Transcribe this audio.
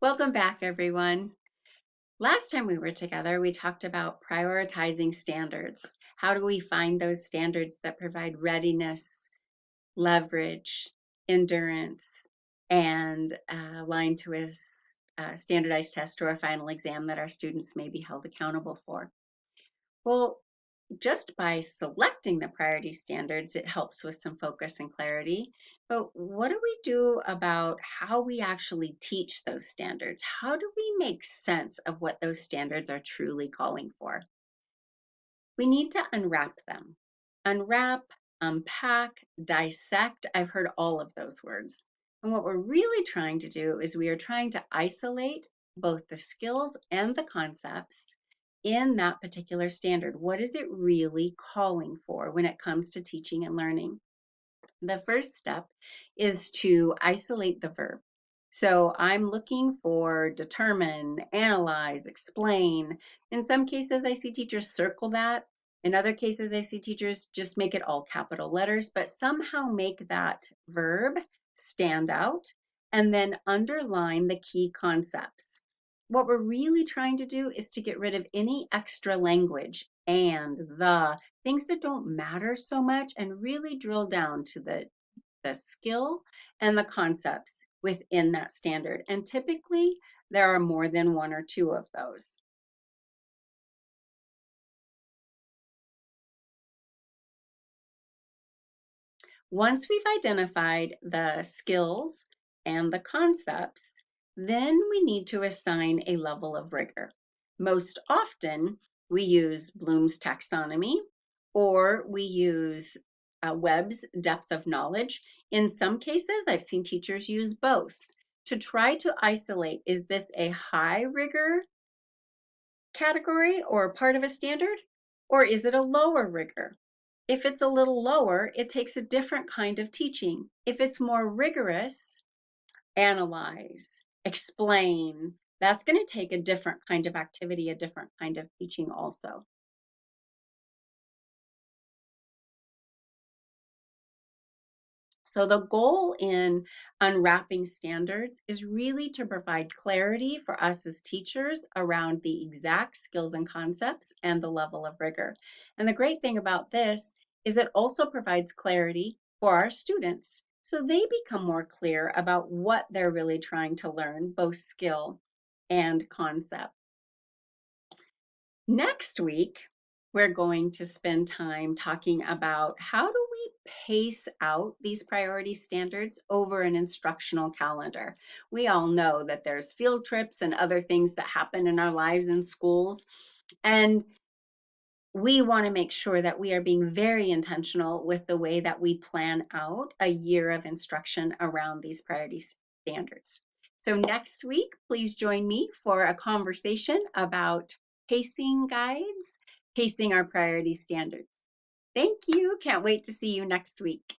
Welcome back, everyone. Last time we were together, we talked about prioritizing standards. How do we find those standards that provide readiness, leverage, endurance, and align to a standardized test or a final exam that our students may be held accountable for? Well, just by selecting the priority standards, it helps with some focus and clarity. But what do we do about how we actually teach those standards? How do we make sense of what those standards are truly calling for? We need to unwrap them. Unwrap, unpack, dissect. I've heard all of those words. And what we're really trying to do is we are trying to isolate both the skills and the concepts in that particular standard. What is it really calling for when it comes to teaching and learning? The first step is to isolate the verb. So I'm looking for determine, analyze, explain. In some cases, I see teachers circle that. In other cases, I see teachers just make it all capital letters, but somehow make that verb stand out and then underline the key concepts. What we're really trying to do is to get rid of any extra language and the things that don't matter so much and really drill down to the skill and the concepts within that standard. And typically, there are more than one or two of those. Once we've identified the skills and the concepts, then we need to assign a level of rigor. Most often, we use Bloom's taxonomy or we use Webb's depth of knowledge. In some cases, I've seen teachers use both to try to isolate, is this a high rigor category or part of a standard, or is it a lower rigor? If it's a little lower, it takes a different kind of teaching. If it's more rigorous, analyze, explain, that's going to take a different kind of activity, a different kind of teaching also. So the goal in unwrapping standards is really to provide clarity for us as teachers around the exact skills and concepts and the level of rigor. And the great thing about this is it also provides clarity for our students. So they become more clear about what they're really trying to learn, both skill and concept. Next week, we're going to spend time talking about how do we pace out these priority standards over an instructional calendar. We all know that there's field trips and other things that happen in our lives in schools, and we want to make sure that we are being very intentional with the way that we plan out a year of instruction around these priority standards. So next week, please join me for a conversation about pacing guides, pacing our priority standards. Thank you. Can't wait to see you next week.